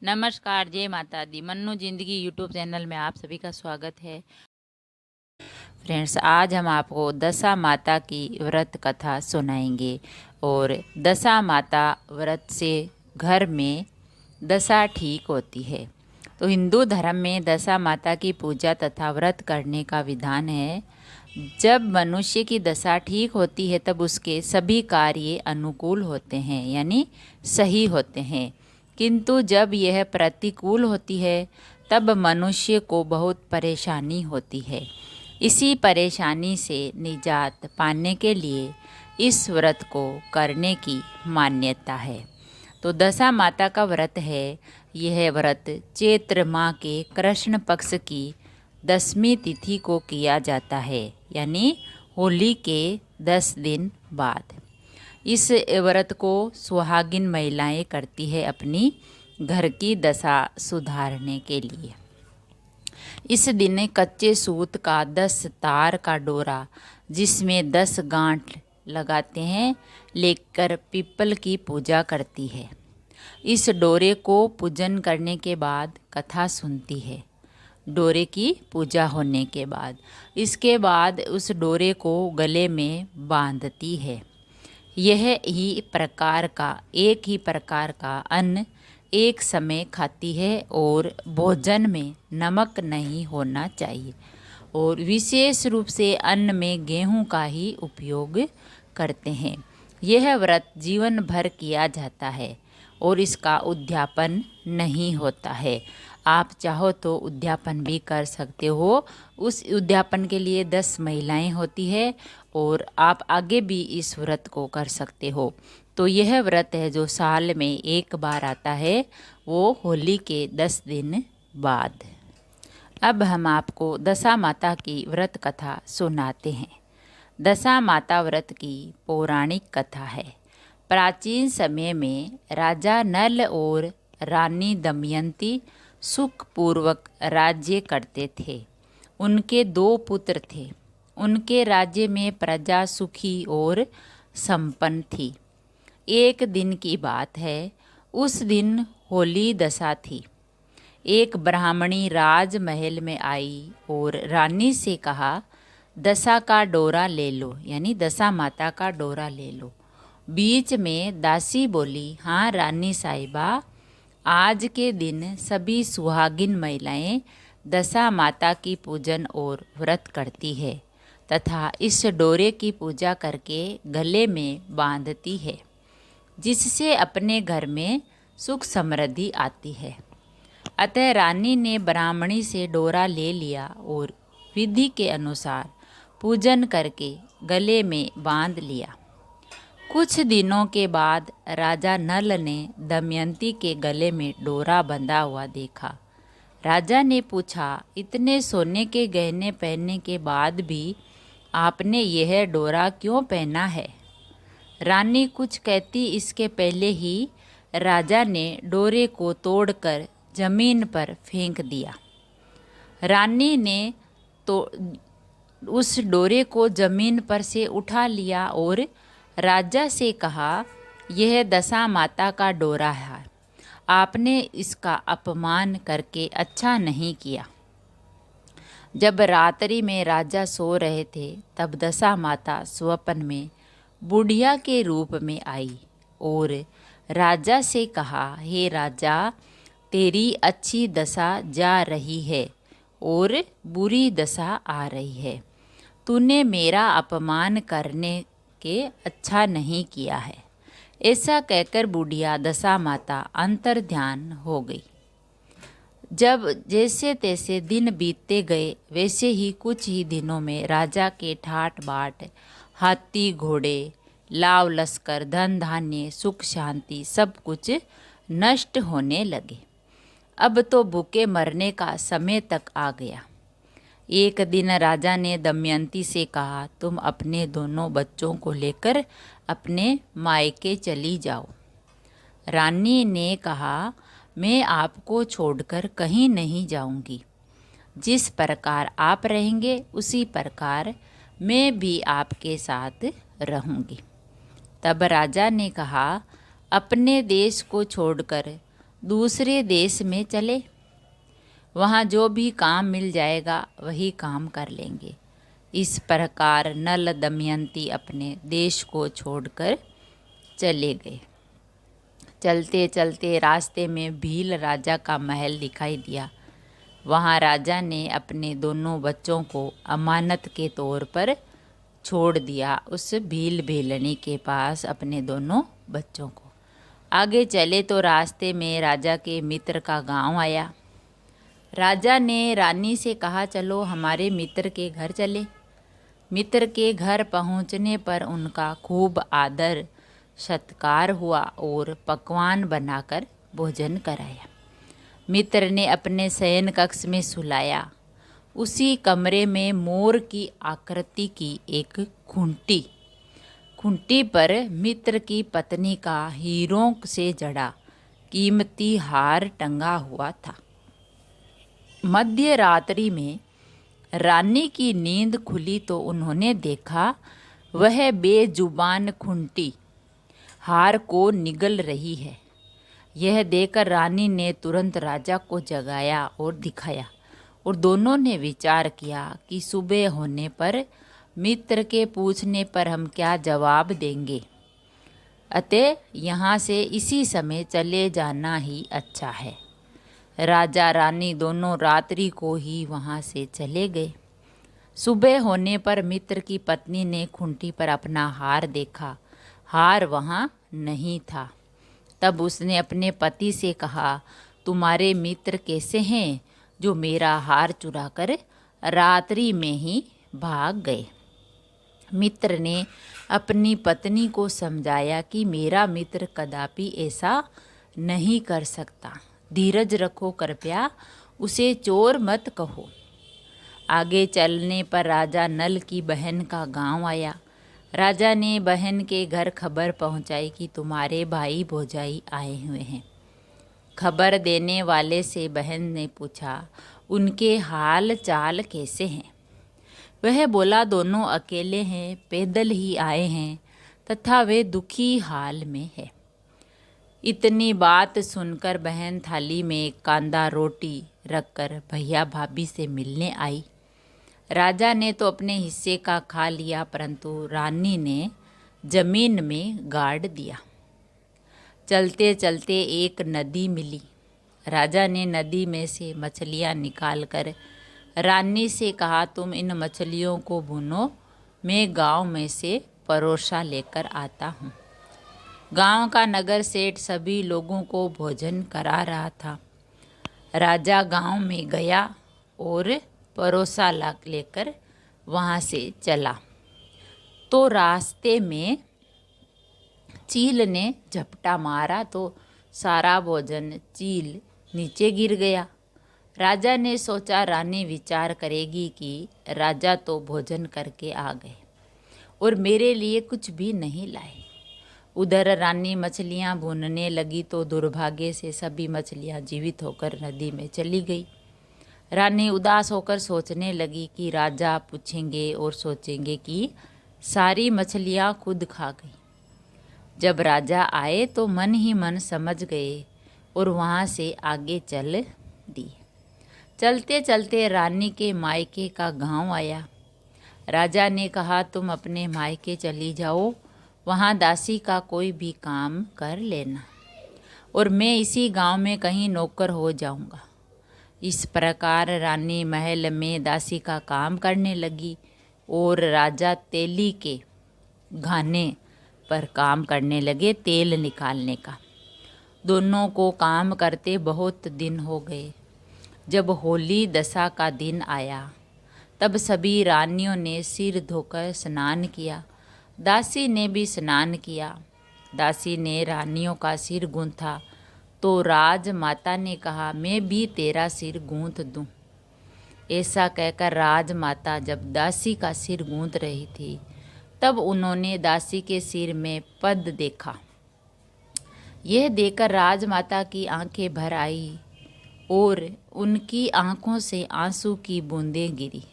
नमस्कार, जय माता दी। मन्नू जिंदगी यूट्यूब चैनल में आप सभी का स्वागत है। फ्रेंड्स, आज हम आपको दशा माता की व्रत कथा सुनाएंगे और दशा माता व्रत से घर में दशा ठीक होती है। तो हिंदू धर्म में दशा माता की पूजा तथा व्रत करने का विधान है। जब मनुष्य की दशा ठीक होती है तब उसके सभी कार्य अनुकूल होते हैं, यानी सही होते हैं। किंतु जब यह प्रतिकूल होती है तब मनुष्य को बहुत परेशानी होती है। इसी परेशानी से निजात पाने के लिए इस व्रत को करने की मान्यता है। तो दशा माता का व्रत है। यह व्रत चैत्र माह के कृष्ण पक्ष की 10वीं तिथि को किया जाता है, यानी होली के 10 दिन बाद। इस व्रत को सुहागिन महिलाएं करती है अपनी घर की दशा सुधारने के लिए। इस दिन कच्चे सूत का 10 तार का डोरा जिसमें 10 गांठ लगाते हैं लेकर पीपल की पूजा करती है। इस डोरे को पूजन करने के बाद कथा सुनती है। डोरे की पूजा होने के बाद इसके बाद उस डोरे को गले में बांधती है। यह एक ही प्रकार का अन्न एक समय खाती है और भोजन में नमक नहीं होना चाहिए और विशेष रूप से अन्न में गेहूं का ही उपयोग करते हैं। यह व्रत जीवन भर किया जाता है और इसका उद्यापन नहीं होता है। आप चाहो तो उद्यापन भी कर सकते हो। उस उद्यापन के लिए 10 महिलाएं होती है और आप आगे भी इस व्रत को कर सकते हो। तो यह व्रत है जो साल में एक बार आता है, वो होली के 10 दिन बाद। अब हम आपको दशा माता की व्रत कथा सुनाते हैं। दशा माता व्रत की पौराणिक कथा है। प्राचीन समय में राजा नल और रानी दमयंती सुखपूर्वक राज्य करते थे। उनके 2 पुत्र थे। उनके राज्य में प्रजा सुखी और संपन्न थी। एक दिन की बात है, उस दिन होली दशा थी। एक ब्राह्मणी राजमहल में आई और रानी से कहा, दशा का डोरा ले लो, यानी दशा माता का डोरा ले लो। बीच में दासी बोली, हाँ रानी साहिबा, आज के दिन सभी सुहागिन महिलाएं दशा माता की पूजन और व्रत करती है तथा इस डोरे की पूजा करके गले में बांधती है, जिससे अपने घर में सुख समृद्धि आती है। अतः रानी ने ब्राह्मणी से डोरा ले लिया और विधि के अनुसार पूजन करके गले में बांध लिया। कुछ दिनों के बाद राजा नल ने दमयंती के गले में डोरा बंधा हुआ देखा। राजा ने पूछा, इतने सोने के गहने पहनने के बाद भी आपने यह डोरा क्यों पहना है? रानी कुछ कहती इसके पहले ही राजा ने डोरे को तोड़कर जमीन पर फेंक दिया। रानी ने तो उस डोरे को जमीन पर से उठा लिया और राजा से कहा, यह दशा माता का डोरा है, आपने इसका अपमान करके अच्छा नहीं किया। जब रात्रि में राजा सो रहे थे तब दशा माता स्वप्न में बुढ़िया के रूप में आई और राजा से कहा, हे राजा, तेरी अच्छी दशा जा रही है और बुरी दशा आ रही है। तूने मेरा अपमान करने के अच्छा नहीं किया है। ऐसा कहकर बुढ़िया दशा माता अंतर्ध्यान हो गई। जब जैसे तैसे दिन बीतते गए, वैसे ही कुछ ही दिनों में राजा के ठाट बाट, हाथी घोड़े, लाव लश्कर, धन धान्य, सुख शांति सब कुछ नष्ट होने लगे। अब तो भूखे मरने का समय तक आ गया। एक दिन राजा ने दमयंती से कहा, तुम अपने दोनों बच्चों को लेकर अपने मायके चली जाओ। रानी ने कहा, मैं आपको छोड़कर कहीं नहीं जाऊंगी। जिस प्रकार आप रहेंगे उसी प्रकार मैं भी आपके साथ रहूंगी। तब राजा ने कहा, अपने देश को छोड़कर दूसरे देश में चले, वहाँ जो भी काम मिल जाएगा वही काम कर लेंगे। इस प्रकार नल दमयंती अपने देश को छोड़कर चले गए। चलते चलते रास्ते में भील राजा का महल दिखाई दिया। वहाँ राजा ने अपने दोनों बच्चों को अमानत के तौर पर छोड़ दिया। उस भील भेलनी के पास अपने दोनों बच्चों को। आगे चले तो रास्ते में राजा के मित्र का गांव आया। राजा ने रानी से कहा, चलो हमारे मित्र के घर चले। मित्र के घर पहुंचने पर उनका खूब आदर सत्कार हुआ और पकवान बनाकर भोजन कराया। मित्र ने अपने शयन कक्ष में सुलाया। उसी कमरे में मोर की आकृति की एक खूंटी पर मित्र की पत्नी का हीरों से जड़ा कीमती हार टंगा हुआ था। मध्य रात्रि में रानी की नींद खुली तो उन्होंने देखा वह बेजुबान खूंटी हार को निगल रही है। यह देखकर रानी ने तुरंत राजा को जगाया और दिखाया, और दोनों ने विचार किया कि सुबह होने पर मित्र के पूछने पर हम क्या जवाब देंगे, अतः यहाँ से इसी समय चले जाना ही अच्छा है। राजा रानी दोनों रात्रि को ही वहाँ से चले गए। सुबह होने पर मित्र की पत्नी ने खूंटी पर अपना हार देखा। हार वहाँ नहीं था। तब उसने अपने पति से कहा, तुम्हारे मित्र कैसे हैं जो मेरा हार चुराकर रात्रि में ही भाग गए। मित्र ने अपनी पत्नी को समझाया कि मेरा मित्र कदापि ऐसा नहीं कर सकता। धीरज रखो कृपया, उसे चोर मत कहो। आगे चलने पर राजा नल की बहन का गांव आया। राजा ने बहन के घर खबर पहुंचाई कि तुम्हारे भाई भौजाई आए हुए हैं। खबर देने वाले से बहन ने पूछा, उनके हाल चाल कैसे हैं। वह बोला, दोनों अकेले हैं, पैदल ही आए हैं तथा वे दुखी हाल में है। इतनी बात सुनकर बहन थाली में कांदा रोटी रखकर भैया भाभी से मिलने आई। राजा ने तो अपने हिस्से का खा लिया, परंतु रानी ने जमीन में गाड़ दिया। चलते चलते एक नदी मिली। राजा ने नदी में से मछलियाँ निकालकर रानी से कहा, तुम इन मछलियों को भूनो, मैं गांव में से परोसा लेकर आता हूँ। गांव का नगर सेठ सभी लोगों को भोजन करा रहा था। राजा गांव में गया और परोसा लेकर वहाँ से चला तो रास्ते में चील ने झपटा मारा तो सारा भोजन चील नीचे गिर गया। राजा ने सोचा, रानी विचार करेगी कि राजा तो भोजन करके आ गए और मेरे लिए कुछ भी नहीं लाए। उधर रानी मछलियाँ भूनने लगी तो दुर्भाग्य से सभी मछलियाँ जीवित होकर नदी में चली गई। रानी उदास होकर सोचने लगी कि राजा पूछेंगे और सोचेंगे कि सारी मछलियाँ खुद खा गई। जब राजा आए तो मन ही मन समझ गए और वहाँ से आगे चल दिए। चलते चलते रानी के मायके का गांव आया। राजा ने कहा, तुम अपने मायके चली जाओ, वहाँ दासी का कोई भी काम कर लेना और मैं इसी गांव में कहीं नौकर हो जाऊंगा। इस प्रकार रानी महल में दासी का काम करने लगी और राजा तेली के घाने पर काम करने लगे, तेल निकालने का। दोनों को काम करते बहुत दिन हो गए। जब होली दशा का दिन आया तब सभी रानियों ने सिर धोकर स्नान किया। दासी ने भी स्नान किया। दासी ने रानियों का सिर गूंथा तो राजमाता ने कहा, मैं भी तेरा सिर गूंथ दूं। ऐसा कहकर राजमाता जब दासी का सिर गूंथ रही थी तब उन्होंने दासी के सिर में पद देखा। यह देखकर राजमाता की आंखें भर आई और उनकी आंखों से आंसू की बूंदें गिरी।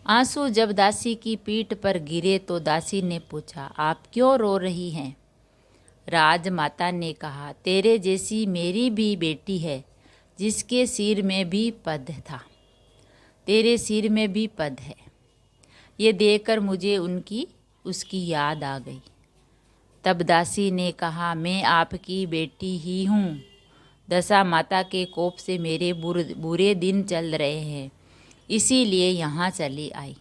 आंसू जब दासी की पीठ पर गिरे तो दासी ने पूछा, आप क्यों रो रही हैं। राजमाता ने कहा, तेरे जैसी मेरी भी बेटी है जिसके सिर में भी पद था, तेरे सिर में भी पद है। ये देखकर मुझे उसकी याद आ गई। तब दासी ने कहा, मैं आपकी बेटी ही हूँ। दशा माता के कोप से मेरे बुरे दिन चल रहे हैं, इसीलिए यहाँ चली आई।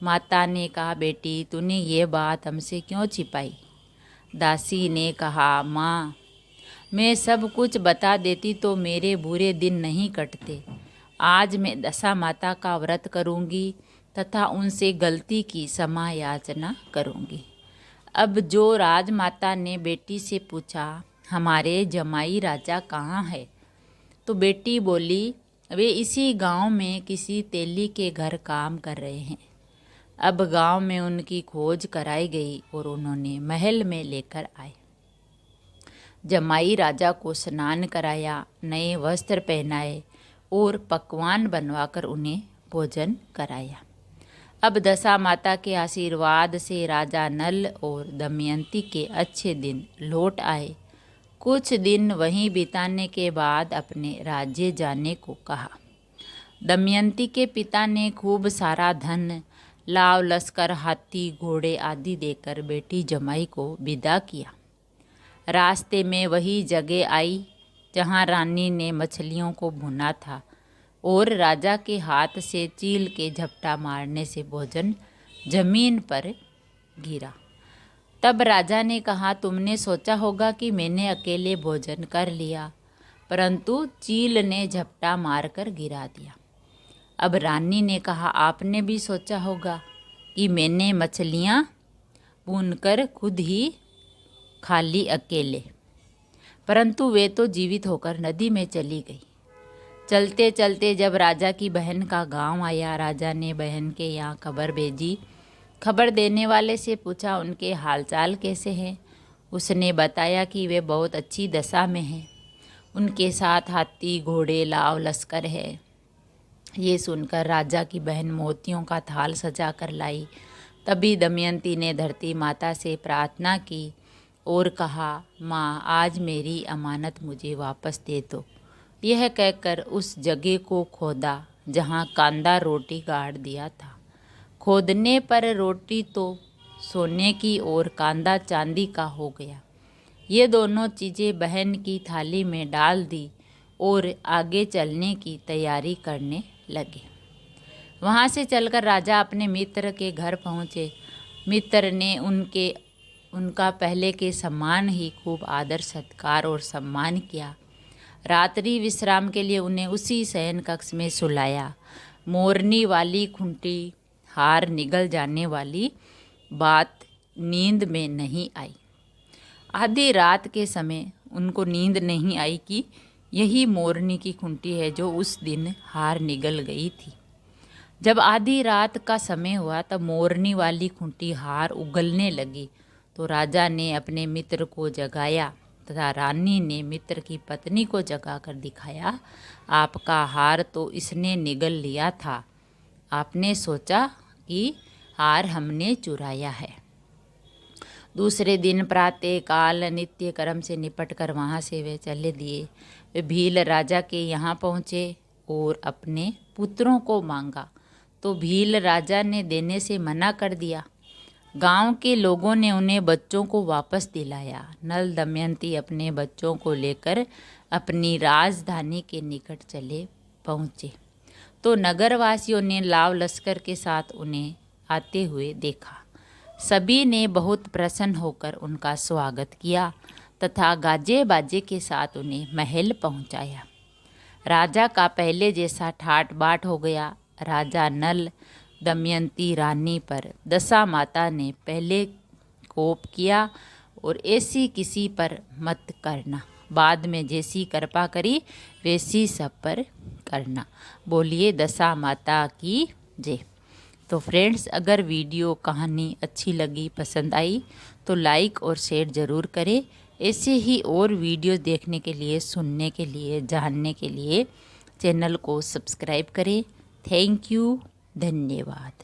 माता ने कहा, बेटी तूने ये बात हमसे क्यों छिपाई? दासी ने कहा, माँ मैं सब कुछ बता देती तो मेरे बुरे दिन नहीं कटते। आज मैं दशा माता का व्रत करूँगी तथा उनसे गलती की क्षमा याचना करूँगी। अब जो राजमाता ने बेटी से पूछा, हमारे जमाई राजा कहाँ है? तो बेटी बोली, वे इसी गांव में किसी तेली के घर काम कर रहे हैं। अब गांव में उनकी खोज कराई गई और उन्होंने महल में लेकर आए। जमाई राजा को स्नान कराया, नए वस्त्र पहनाए और पकवान बनवाकर उन्हें भोजन कराया। अब दशा माता के आशीर्वाद से राजा नल और दमयंती के अच्छे दिन लौट आए। कुछ दिन वहीं बिताने के बाद अपने राज्य जाने को कहा। दमयंती के पिता ने खूब सारा धन, लाव लश्कर, हाथी घोड़े आदि देकर बेटी जमाई को विदा किया। रास्ते में वही जगह आई जहाँ रानी ने मछलियों को भुना था और राजा के हाथ से चील के झपटा मारने से भोजन जमीन पर गिरा। तब राजा ने कहा, तुमने सोचा होगा कि मैंने अकेले भोजन कर लिया, परंतु चील ने झपटा मारकर गिरा दिया। अब रानी ने कहा, आपने भी सोचा होगा कि मैंने मछलियाँ भूनकर खुद ही खा ली अकेले, परंतु वे तो जीवित होकर नदी में चली गई। चलते चलते जब राजा की बहन का गांव आया, राजा ने बहन के यहाँ खबर भेजी। खबर देने वाले से पूछा, उनके हालचाल कैसे हैं? उसने बताया कि वे बहुत अच्छी दशा में हैं, उनके साथ हाथी घोड़े लाव लश्कर है। ये सुनकर राजा की बहन मोतियों का थाल सजा कर लाई। तभी दमयंती ने धरती माता से प्रार्थना की और कहा, माँ आज मेरी अमानत मुझे वापस दे दो। यह कहकर उस जगह को खोदा जहाँ कांदा रोटी गाड़ दिया था। खोदने पर रोटी तो सोने की और कांदा चांदी का हो गया। ये दोनों चीज़ें बहन की थाली में डाल दी और आगे चलने की तैयारी करने लगे। वहाँ से चलकर राजा अपने मित्र के घर पहुँचे। मित्र ने उनका पहले के समान ही खूब आदर सत्कार और सम्मान किया। रात्रि विश्राम के लिए उन्हें उसी शयन कक्ष में सुलाया। मोरनी वाली खूंटी, हार निगल जाने वाली बात नींद में नहीं आई। आधी रात के समय उनको नींद नहीं आई कि यही मोरनी की खूंटी है जो उस दिन हार निगल गई थी। जब आधी रात का समय हुआ तब मोरनी वाली खूंटी हार उगलने लगी तो राजा ने अपने मित्र को जगाया तथा रानी ने मित्र की पत्नी को जगाकर दिखाया, आपका हार तो इसने निगल लिया था। आपने सोचा कि हार हमने चुराया है। दूसरे दिन प्रातः काल नित्य कर्म से निपटकर वहाँ से वे चले दिए। वे भील राजा के यहाँ पहुँचे और अपने पुत्रों को मांगा तो भील राजा ने देने से मना कर दिया। गांव के लोगों ने उन्हें बच्चों को वापस दिलाया। नल दमयंती अपने बच्चों को लेकर अपनी राजधानी के निकट चले पहुँचे तो नगरवासियों ने लाव लश्कर के साथ उन्हें आते हुए देखा। सभी ने बहुत प्रसन्न होकर उनका स्वागत किया तथा गाजे बाजे के साथ उन्हें महल पहुंचाया। राजा का पहले जैसा ठाट बाट हो गया। राजा नल दमयंती रानी पर दशा माता ने पहले कोप किया और ऐसी किसी पर मत करना, बाद में जैसी कृपा करी वैसी सब पर करना। बोलिए दशा माता की जय। तो फ्रेंड्स, अगर वीडियो कहानी अच्छी लगी, पसंद आई तो लाइक और शेयर ज़रूर करें। ऐसे ही और वीडियोस देखने के लिए, सुनने के लिए, जानने के लिए चैनल को सब्सक्राइब करें। थैंक यू, धन्यवाद।